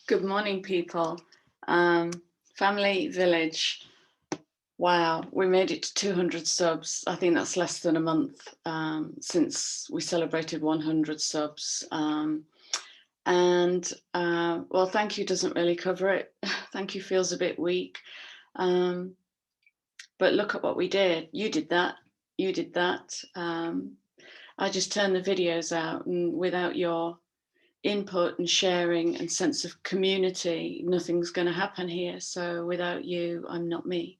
Good morning, people. Family, village. Wow, we made it to 200 subs. I think that's less than a month since we celebrated 100 subs. Well, thank you doesn't really cover it. Thank you feels a bit weak. But look at what we did. You did that. You did that. I just turned the videos out, and without your input and sharing and sense of community, nothing's going to happen here. So without you, I'm not me.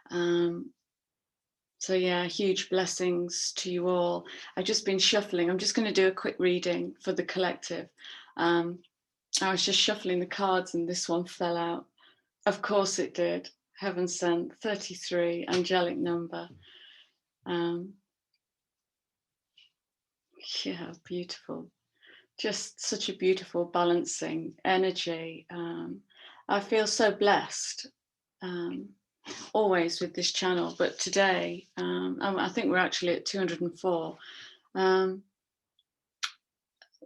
So yeah, huge blessings to you all. I've just been shuffling. I'm just going to do a quick reading for the collective. I was just shuffling the cards and this one fell out. Of course it did. Heaven sent, 33, angelic number. Yeah, beautiful. Just such a beautiful balancing energy. I feel so blessed always with this channel, but today I think we're actually at 204.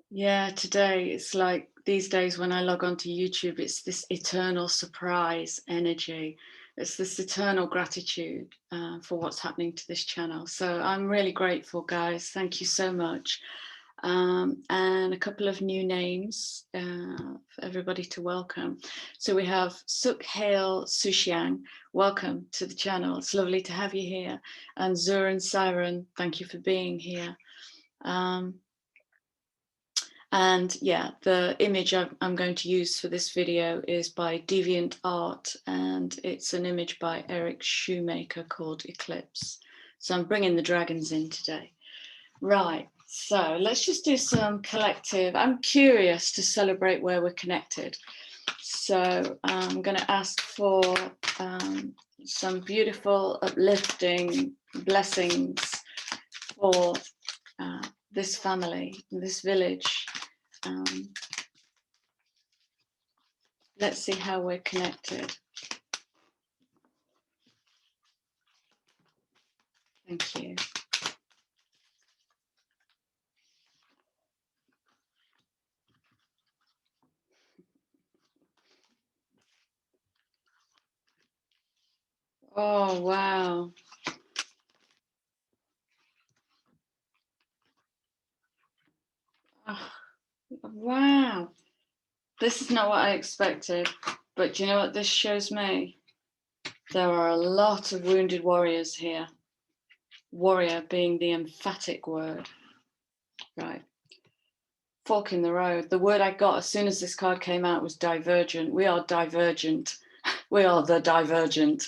Yeah, today it's like these days when I log onto YouTube, it's this eternal surprise energy. It's this eternal gratitude for what's happening to this channel. So I'm really grateful, guys. Thank you so much. And a couple of new names for everybody to welcome. So we have Sukhail Sushiang, welcome to the channel. It's lovely to have you here. And Zuran Siren, thank you for being here. And yeah, the image I'm going to use for this video is by Deviant Art, and it's an image by Eric Shoemaker called Eclipse. So I'm bringing the dragons in today. Right. So let's just do some collective. I'm curious to celebrate where we're connected. So I'm going to ask for some beautiful, uplifting blessings for this family, this village. Let's see how we're connected. Thank you. Oh, wow. Oh, wow. This is not what I expected, but do you know what this shows me? There are a lot of wounded warriors here. Warrior being the emphatic word. Right. Fork in the road. The word I got as soon as this card came out was divergent. We are divergent. We are the divergent.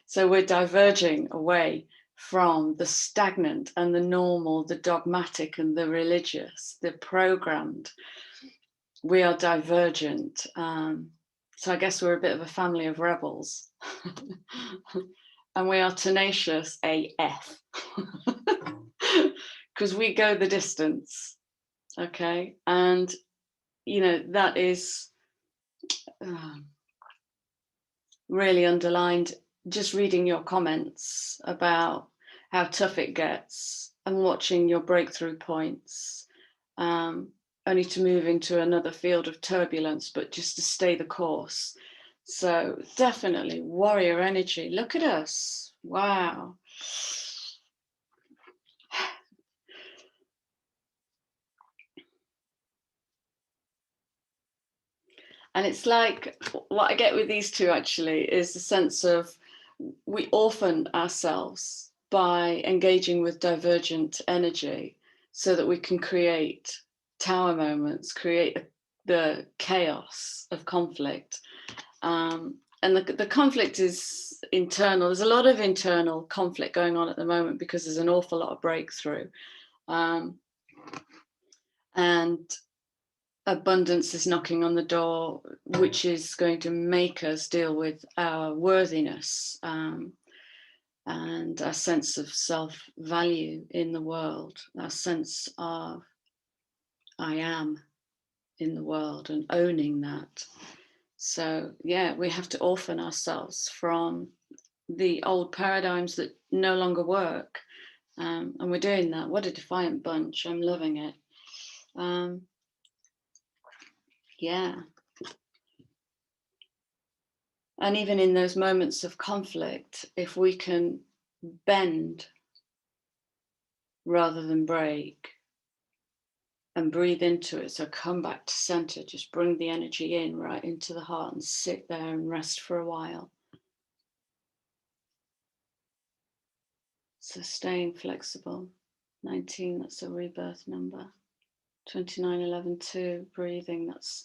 So we're diverging away from the stagnant and the normal, the dogmatic and the religious, the programmed. We are divergent. So I guess we're a bit of a family of rebels. And we are tenacious AF. Because we go the distance. Okay. And, you know, that is really underlined just reading your comments about how tough it gets and watching your breakthrough points, only to move into another field of turbulence, but just to stay the course. So definitely warrior energy. Look at us. Wow. And it's like what I get with these two actually is the sense of we orphan ourselves by engaging with divergent energy so that we can create tower moments, create the chaos of conflict. And the conflict is internal. There's a lot of internal conflict going on at the moment because there's an awful lot of breakthrough. And abundance is knocking on the door, which is going to make us deal with our worthiness and our sense of self-value in the world, our sense of I am in the world and owning that. So yeah, we have to orphan ourselves from the old paradigms that no longer work. And we're doing that. What a defiant bunch. I'm loving it. Yeah. And even in those moments of conflict, if we can bend rather than break and breathe into it, so come back to center, just bring the energy in right into the heart and sit there and rest for a while. So staying flexible. 19, that's a rebirth number. 29, 11, 2, breathing, that's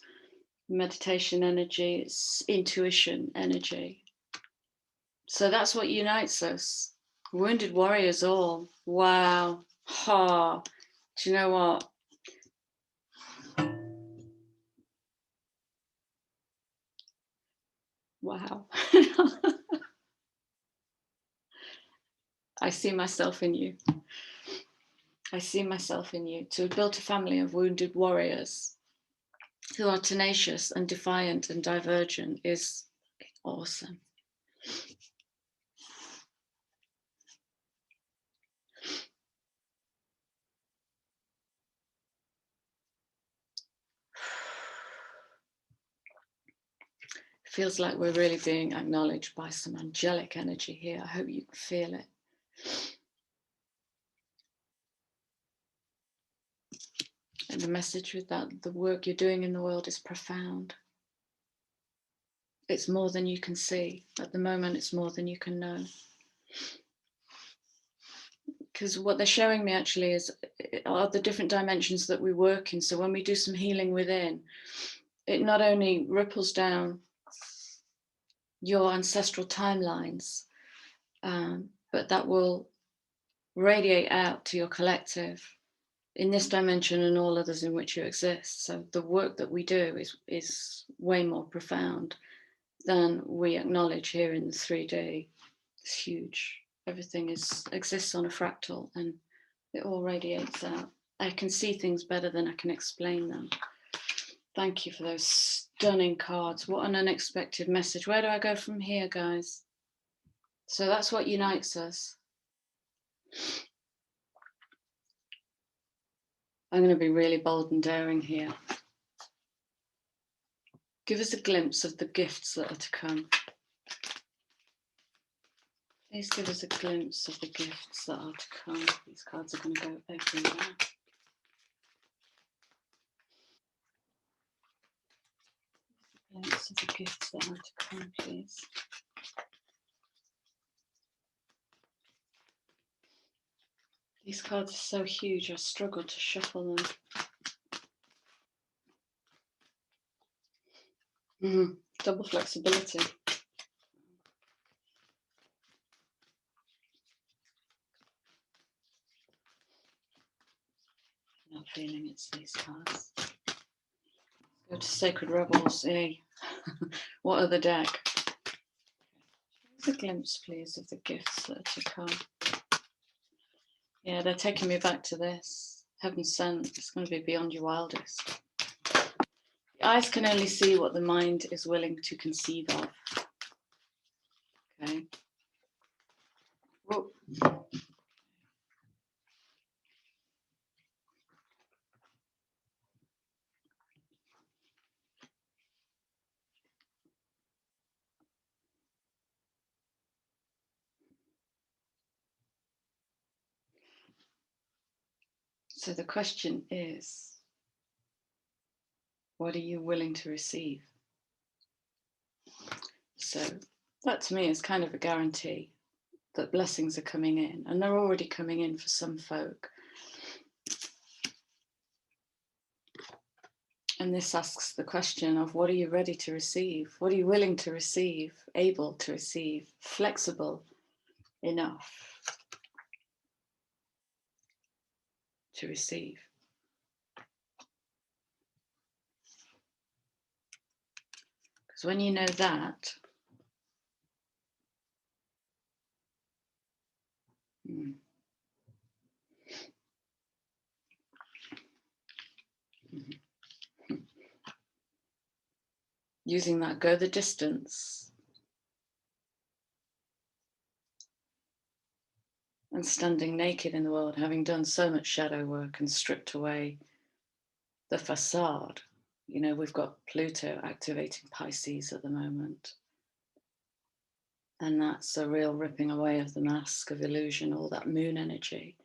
meditation energy, it's intuition energy. So that's what unites us. Wounded warriors all. Wow. Ha. Do you know what? Wow. I see myself in you. I see myself in you. To have built a family of wounded warriors who are tenacious and defiant and divergent is awesome. Feels like we're really being acknowledged by some angelic energy here. I hope you can feel it. And the message with that, the work you're doing in the world is profound. It's more than you can see. At the moment, it's more than you can know. Because what they're showing me actually are the different dimensions that we work in. So when we do some healing within, it not only ripples down your ancestral timelines, but that will radiate out to your collective in this dimension and all others in which you exist. So the work that we do is way more profound than we acknowledge here in the 3D. It's huge. Everything exists on a fractal and it all radiates out. I can see things better than I can explain them. Thank you for those stunning cards. What an unexpected message. Where do I go from here, guys? So that's what unites us. I'm going to be really bold and daring here. Give us a glimpse of the gifts that are to come. Please give us a glimpse of the gifts that are to come. These cards are going to go everywhere. A glimpse of the gifts that are to come, please. These cards are so huge, I struggle to shuffle them. Double flexibility. Not feeling it's these cards. Go to Sacred Rebels. Yay. What other deck? Give us a glimpse, please, of the gifts that are to come. Yeah, they're taking me back to this. Heaven sent. It's going to be beyond your wildest. The eyes can only see what the mind is willing to conceive of. Okay. Whoa. So the question is, what are you willing to receive? So that to me is kind of a guarantee that blessings are coming in, and they're already coming in for some folk. And this asks the question of, what are you ready to receive? What are you willing to receive, able to receive, flexible enough to receive? Because when you know that, using that, go the distance and standing naked in the world, having done so much shadow work and stripped away the facade. You know, we've got Pluto activating Pisces at the moment. And that's a real ripping away of the mask of illusion, all that moon energy.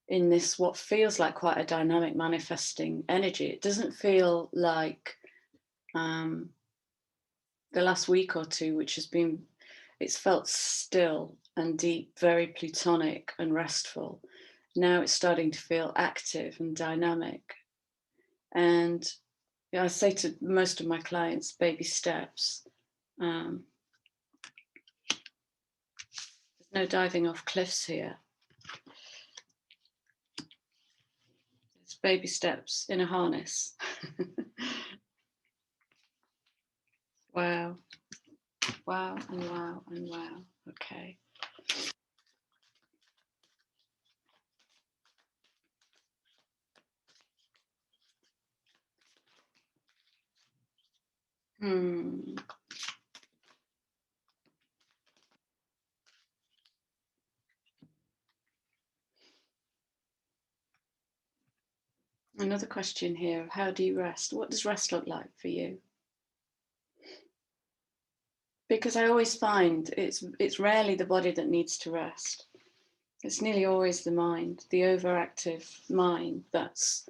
In this, what feels like quite a dynamic manifesting energy. It doesn't feel like the last week or two, which has been, it's felt still and deep, very plutonic and restful. Now it's starting to feel active and dynamic. And I say to most of my clients, baby steps. There's no diving off cliffs here. It's baby steps in a harness. Wow. Wow and wow and wow. Okay. Another question here. How do you rest? What does rest look like for you? Because I always find it's rarely the body that needs to rest. It's nearly always the mind, the overactive mind that's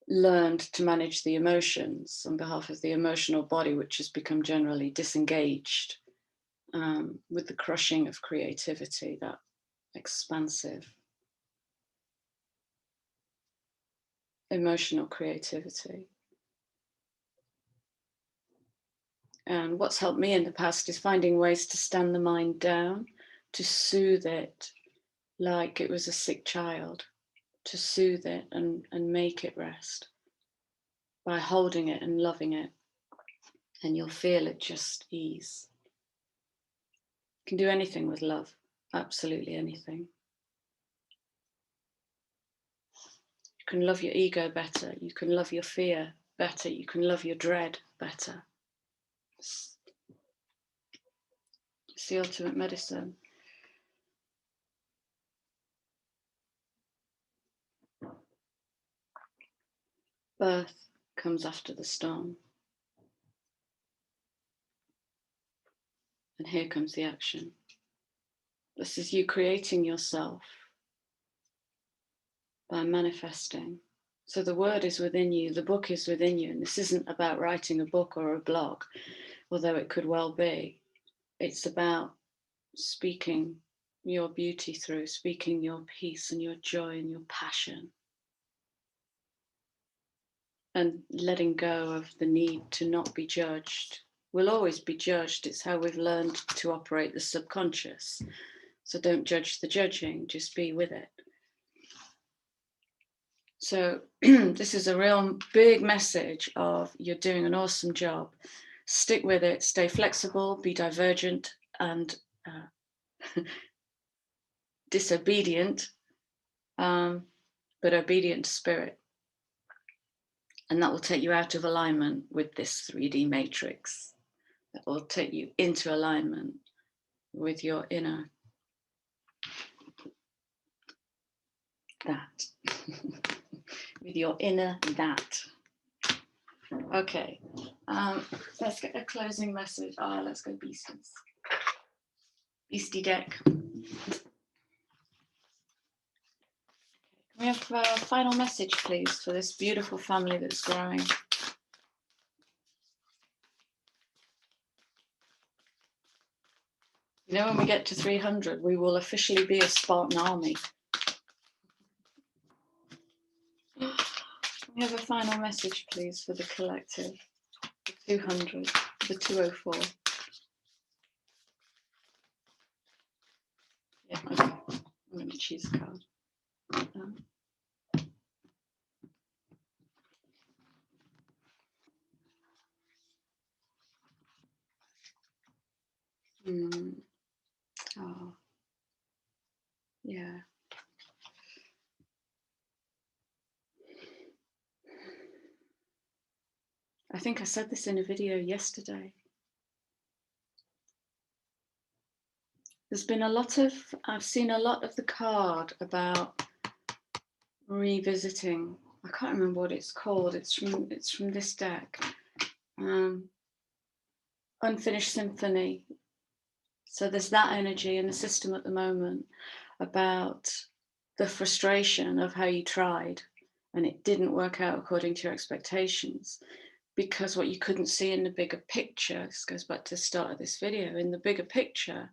learned to manage the emotions on behalf of the emotional body, which has become generally disengaged with the crushing of creativity, that expansive emotional creativity. And what's helped me in the past is finding ways to stand the mind down, to soothe it like it was a sick child, to soothe it and make it rest by holding it and loving it. And you'll feel it just ease. You can do anything with love, absolutely anything. You can love your ego better. You can love your fear better. You can love your dread better. It's the ultimate medicine. Birth comes after the storm. And here comes the action. This is you creating yourself by manifesting. So the word is within you, the book is within you, and this isn't about writing a book or a blog, although it could well be. It's about speaking your beauty through, speaking your peace and your joy and your passion, and letting go of the need to not be judged. We'll always be judged. It's how we've learned to operate the subconscious. So don't judge the judging, just be with it. So this is a real big message of you're doing an awesome job. Stick with it, stay flexible, be divergent and disobedient, but obedient to spirit. And that will take you out of alignment with this 3D matrix. That will take you into alignment with your inner that. With your inner that. Okay, let's get a closing message. Let's go beasties. Beastie deck. Can we have a final message, please, for this beautiful family that's growing? You know, when we get to 300, we will officially be a Spartan army. We have a final message, please, for the collective. The 200, the 204. Yeah, okay. I'm going to choose a card. Oh, yeah. I think I said this in a video yesterday. There's been I've seen a lot of the card about revisiting. I can't remember what it's called. It's from this deck. Unfinished Symphony. So there's that energy in the system at the moment about the frustration of how you tried and it didn't work out according to your expectations, because what you couldn't see in the bigger picture, this goes back to the start of this video, in the bigger picture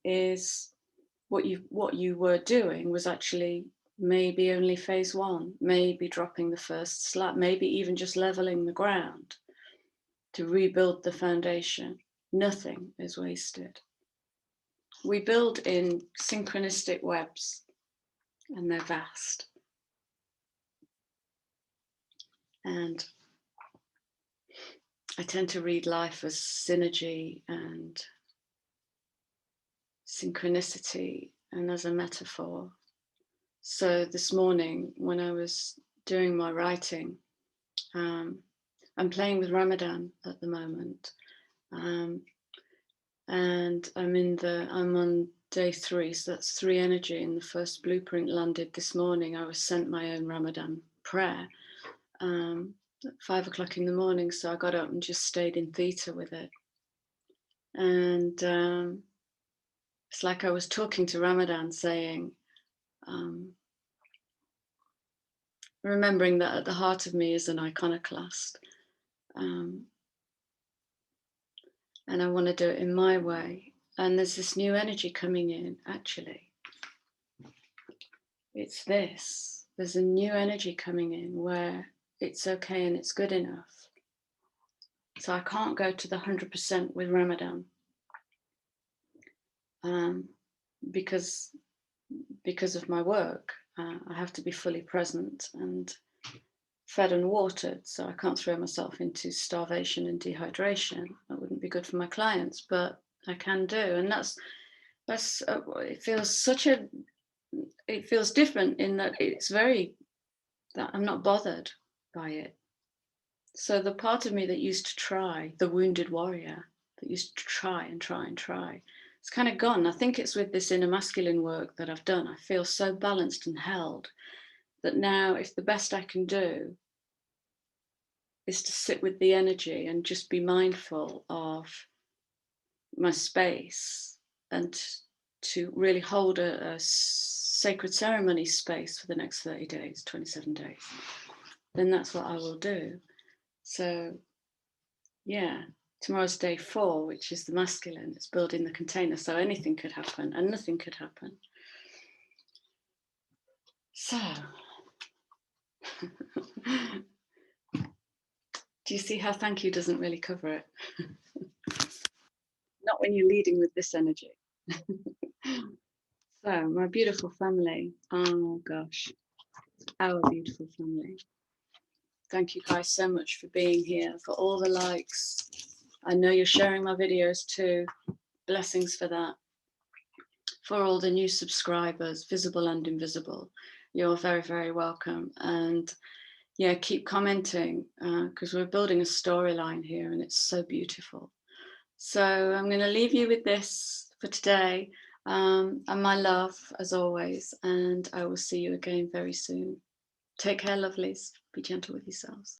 is what you were doing was actually maybe only phase one, maybe dropping the first slab, maybe even just leveling the ground to rebuild the foundation. Nothing is wasted. We build in synchronistic webs and they're vast. And I tend to read life as synergy and synchronicity and as a metaphor. So this morning when I was doing my writing, I'm playing with Ramadan at the moment. And I'm on day 3, so that's 3 energy, and the first blueprint landed this morning. I was sent my own Ramadan prayer at 5 o'clock in the morning, so I got up and just stayed in theta with it. And it's like I was talking to Ramadan, saying, remembering that at the heart of me is an iconoclast, and I want to do it in my way. And there's this new energy coming in, actually. It's this. There's a new energy coming in where it's okay and it's good enough. So I can't go to the 100% with Ramadan because of my work. I have to be fully present and fed and watered, so I can't throw myself into starvation and dehydration. That wouldn't be good for my clients, but I can do. And that's it feels different in that that I'm not bothered by it. So the part of me that used to try, the wounded warrior that used to try and try and try, it's kind of gone. I think it's with this inner masculine work that I've done. I feel so balanced and held that now, if the best I can do is to sit with the energy and just be mindful of my space and to really hold a sacred ceremony space for the next 30 days, 27 days, then that's what I will do. So yeah, tomorrow's day 4, which is the masculine. It's building the container, so anything could happen and nothing could happen. So do you see how thank you doesn't really cover it? Not when you're leading with this energy. So my beautiful family, oh gosh, our beautiful family. Thank you guys so much for being here, for all the likes. I know you're sharing my videos too. Blessings for that. For all the new subscribers, visible and invisible, you're very, very welcome. And yeah, keep commenting because we're building a storyline here and it's so beautiful. So I'm going to leave you with this for today. And my love, as always, and I will see you again very soon. Take care, lovelies. Be gentle with yourselves.